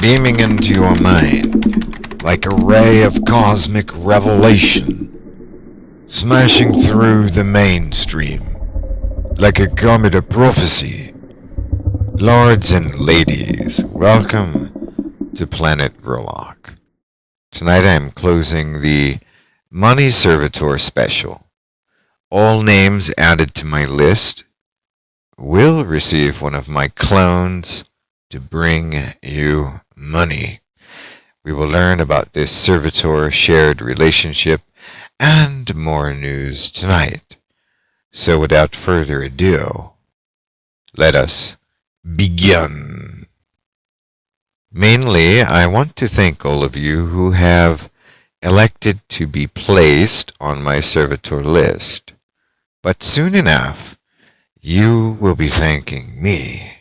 beaming into your mind like a ray of cosmic revelation, smashing through the mainstream like a comet of prophecy. Lords and ladies, welcome to Planet Vrilock. Tonight I am closing the Money Servitor special. All names added to my list will receive one of my clones to bring you money. We will learn about this Servitor shared relationship and more news tonight. So without further ado, let us begin. Mainly, I want to thank all of you who have elected to be placed on my Servitor list. But soon enough, you will be thanking me.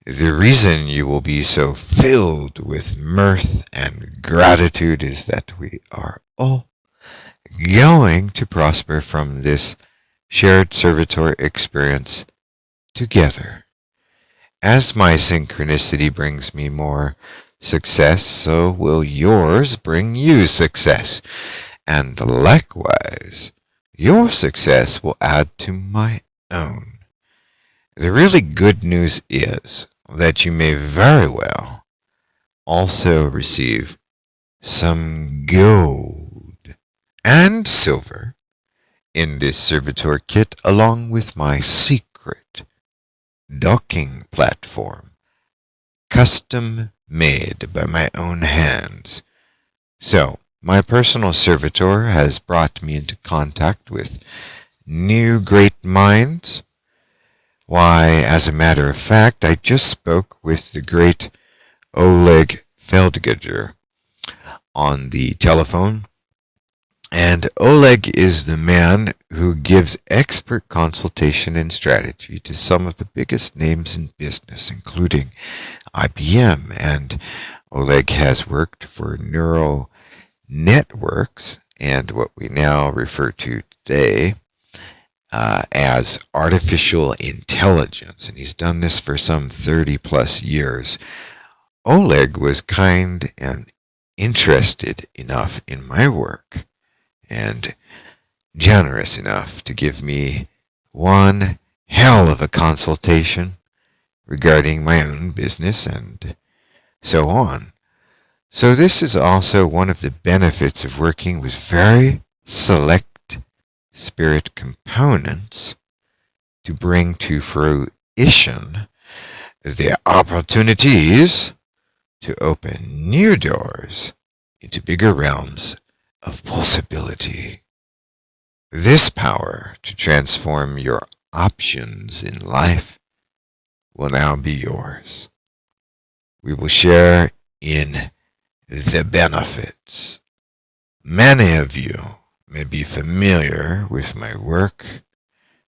The reason you will be so filled with mirth and gratitude is that we are all going to prosper from this shared Servitor experience together. As my synchronicity brings me more success, so will yours bring you success. And likewise, your success will add to my own. The really good news is that you may very well also receive some gold and silver in this Servitor kit, along with my secret docking platform, custom made by my own hands. So, my personal Servitor has brought me into contact with new great minds. Why, as a matter of fact, I just spoke with the great Oleg Feldgeder on the telephone, and Oleg is the man who gives expert consultation and strategy to some of the biggest names in business, including IBM, and Oleg has worked for Neural Networks and what we now refer to today as artificial intelligence, and he's done this for some 30 plus years. Oleg was kind and interested enough in my work and generous enough to give me one hell of a consultation regarding my own business and so on. So this is also one of the benefits of working with very select spirit components to bring to fruition the opportunities to open new doors into bigger realms of possibility. This power to transform your options in life will now be yours. We will share in the benefits. Many of you may be familiar with my work,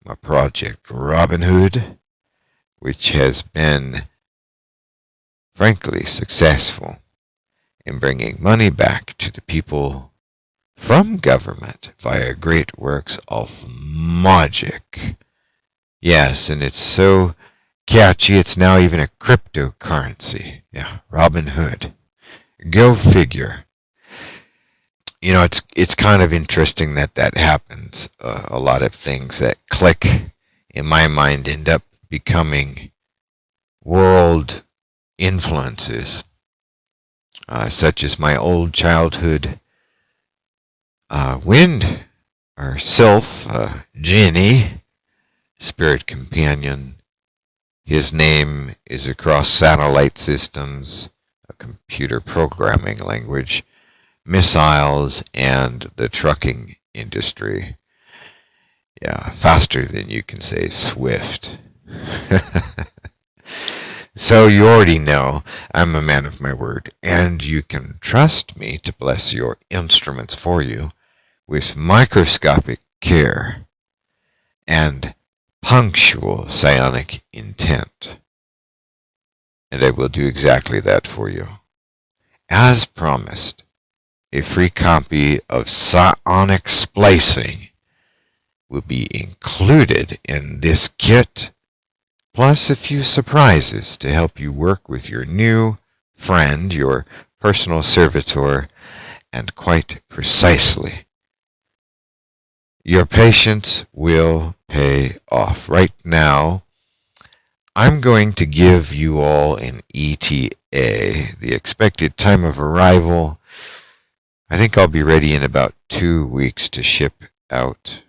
my project Robin Hood, which has been, frankly, successful in bringing money back to the people from government via great works of Magick. Yes, and it's so catchy, it's now even a cryptocurrency. Yeah, Robin Hood. Go figure. You know, it's kind of interesting that happens. A lot of things that click in my mind end up becoming world influences, such as my old childhood wind, or sylph, genie, spirit companion. His name is across satellite systems, a computer programming language, missiles, and the trucking industry. Yeah, faster than you can say swift. So you already know I'm a man of my word, and you can trust me to bless your instruments for you with microscopic care and punctual psionic intent. And I will do exactly that for you. As promised, a free copy of Psionic Splicing will be included in this kit, plus a few surprises to help you work with your new friend, your personal servitor, and quite precisely, your patience will pay off. Right now, I'm going to give you all an ETA, the expected time of arrival. I think I'll be ready in about 2 weeks to ship out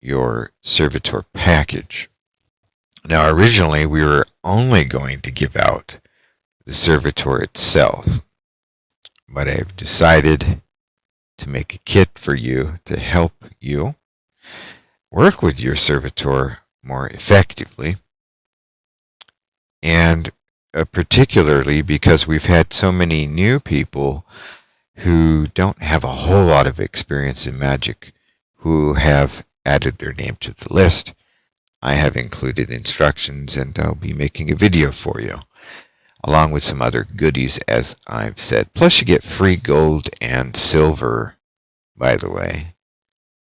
your Servitor package. Now, originally, we were only going to give out the Servitor itself, but I've decided to make a kit for you to help you work with your Servitor more effectively, and particularly because we've had so many new people who don't have a whole lot of experience in Magick who have added their name to the list. I have included instructions, and I'll be making a video for you, along with some other goodies, as I've said. Plus, you get free gold and silver, by the way.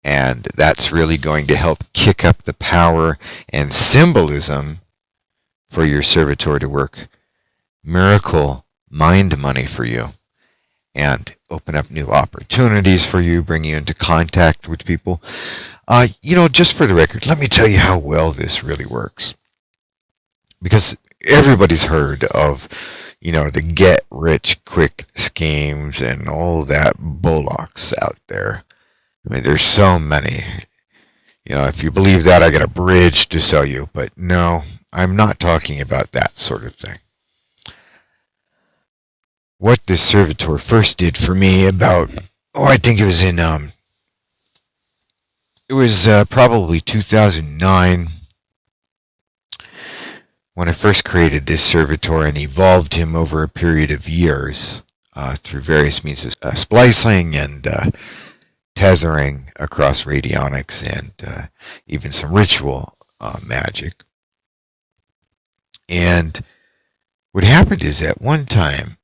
And that's really going to help kick up the power and symbolism for your Servitor to work miracle mind money for you, and open up new opportunities for you, bring you into contact with people. Just for the record, let me tell you how well this really works. Because everybody's heard of, the get-rich-quick schemes and all that bullocks out there. I mean, there's so many. If you believe that, I got a bridge to sell you. But no, I'm not talking about that sort of thing. What this Servitor first did for me about, I think it was probably 2009 when I first created this Servitor and evolved him over a period of years through various means of splicing and tethering across radionics and even some ritual magic. And what happened is at one time,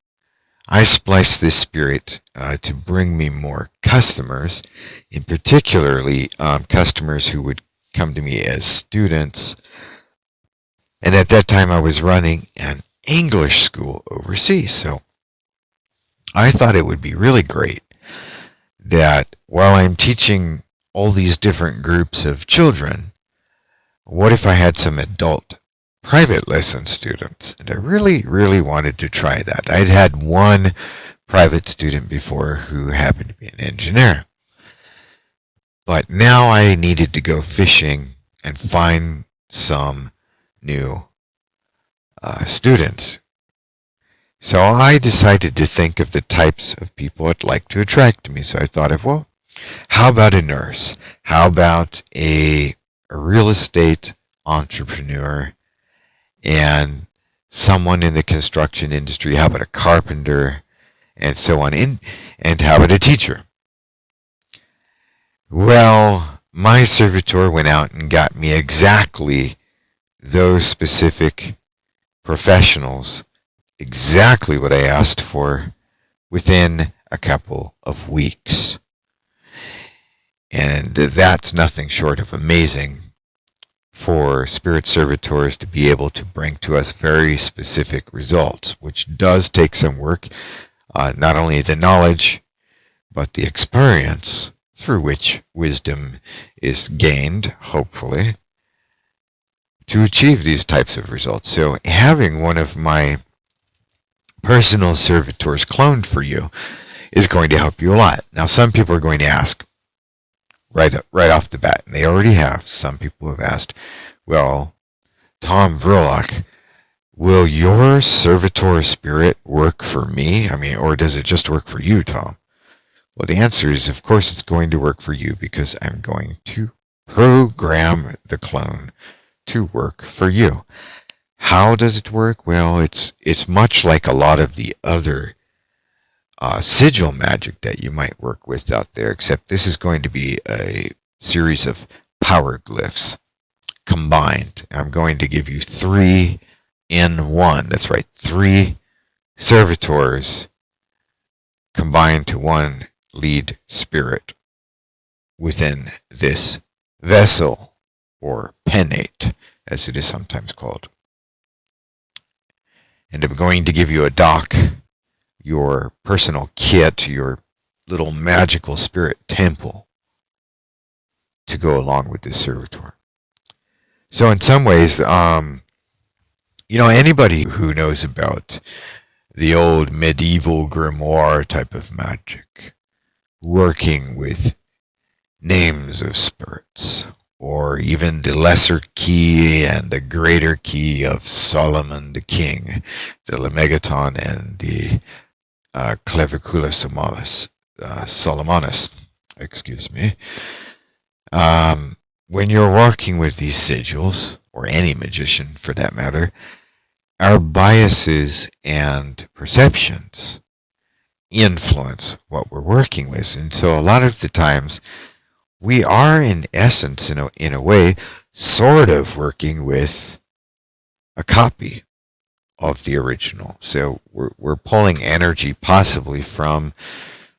I spliced this spirit to bring me more customers, in particularly customers who would come to me as students. And at that time, I was running an English school overseas. So I thought it would be really great that while I'm teaching all these different groups of children, what if I had some adult private lesson students? And I really, really wanted to try that. I'd had one private student before who happened to be an engineer. But now I needed to go fishing and find some new students. So I decided to think of the types of people I'd like to attract to me. So I thought of, how about a nurse? How about a real estate entrepreneur? And someone in the construction industry? How about a carpenter? And so on. And how about a teacher? Well, my Servitor went out and got me exactly those specific professionals, exactly what I asked for, within a couple of weeks. And that's nothing short of amazing for spirit servitors to be able to bring to us very specific results, which does take some work, not only the knowledge, but the experience through which wisdom is gained, hopefully, to achieve these types of results. So having one of my personal servitors cloned for you is going to help you a lot. Now, some people are going to ask, right off the bat, and they already have. Some people have asked, well, Tom Vrilock, will your Servitor spirit work for me? I mean, or does it just work for you, Tom? Well, the answer is, of course, it's going to work for you, because I'm going to program the clone to work for you. How does it work? Well, it's much like a lot of the other sigil magic that you might work with out there, except this is going to be a series of power glyphs combined. I'm going to give you 3 in 1. That's right, 3 servitors combined to one lead spirit within this vessel, or penate, as it is sometimes called. And I'm going to give you a dock your personal kit, your little magical spirit temple to go along with this servitor. So in some ways, anybody who knows about the old medieval grimoire type of magic, working with names of spirits, or even the lesser key and the greater key of Solomon the king, the Lemegeton and the Clavicula Solomonus, excuse me. When you're working with these sigils, or any magician for that matter, our biases and perceptions influence what we're working with. And so a lot of the times, we are in essence, in a way, sort of working with a copy of the original. So we're pulling energy possibly from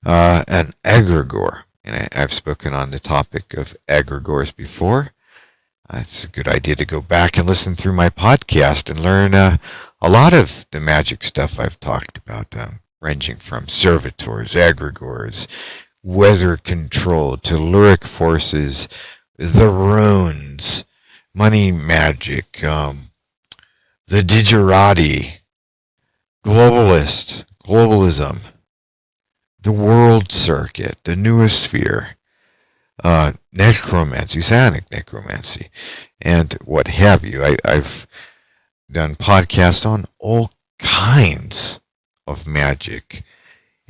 an egregore. And I've spoken on the topic of egregores before. It's a good idea to go back and listen through my podcast and learn a lot of the magic stuff I've talked about, ranging from servitors, egregores, weather control, telluric forces, the runes, money magic, the digerati, globalism, the world circuit, the noosphere, necromancy, psionic necromancy, and what have you. I've done podcasts on all kinds of magic,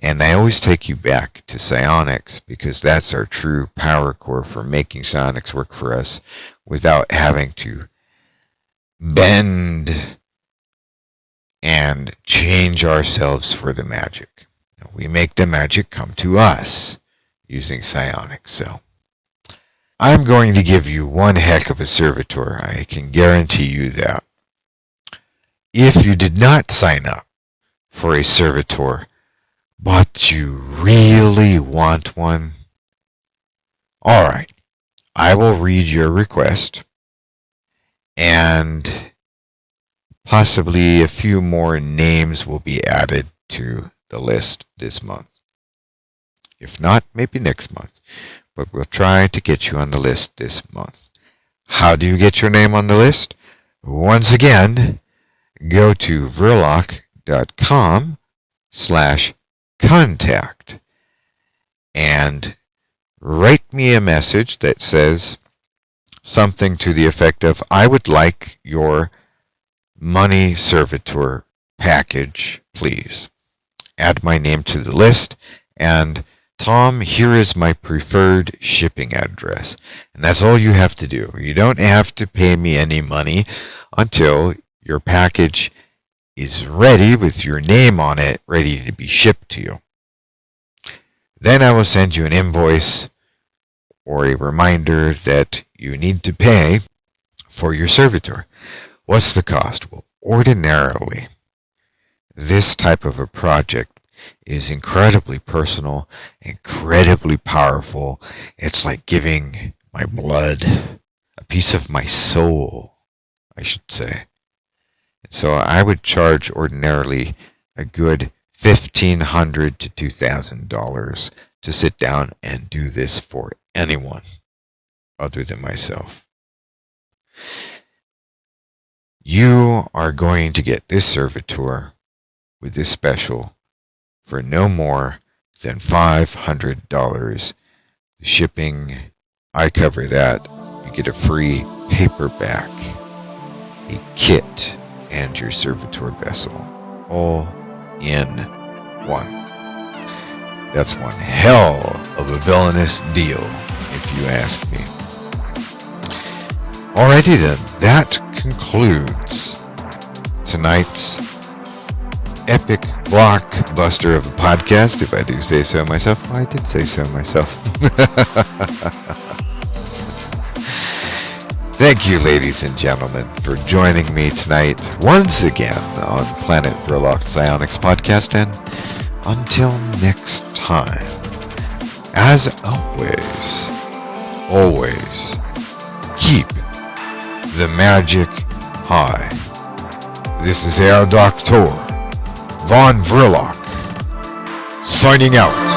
and I always take you back to psionics because that's our true power core for making psionics work for us without having to bend and change ourselves for the magic. We make the magic come to us using psionics. So I'm going to give you one heck of a servitor. I can guarantee you that. If you did not sign up for a servitor, but you really want one, all right, I will read your request, and possibly a few more names will be added to the list this month. If not, maybe next month. But we'll try to get you on the list this month. How do you get your name on the list? Once again, go to vrilock.com/contact and write me a message that says something to the effect of, I would like your money servitor package, please. Add my name to the list, and Tom, here is my preferred shipping address. And that's all you have to do. You don't have to pay me any money until your package is ready with your name on it, ready to be shipped to you. Then I will send you an invoice or a reminder that you need to pay for your servitor. What's the cost? Well, ordinarily, this type of a project is incredibly personal, incredibly powerful. It's like giving my blood, a piece of my soul, I should say. So I would charge ordinarily a good $1,500 to $2,000 to sit down and do this for anyone other than myself. You are going to get this servitor with this special for no more than $500. The shipping, I cover that. You get a free paperback, a kit, and your servitor vessel, all in one. That's one hell of a villainous deal, if you ask me. Alrighty then, that concludes tonight's epic blockbuster of a podcast, if I do say so myself. Well, I did say so myself. Thank you, ladies and gentlemen, for joining me tonight once again on Planet Vrilock Psionics Podcast, and until next time, as always, keep the magic high. This is Herr Doctor Von Vrilock, signing out.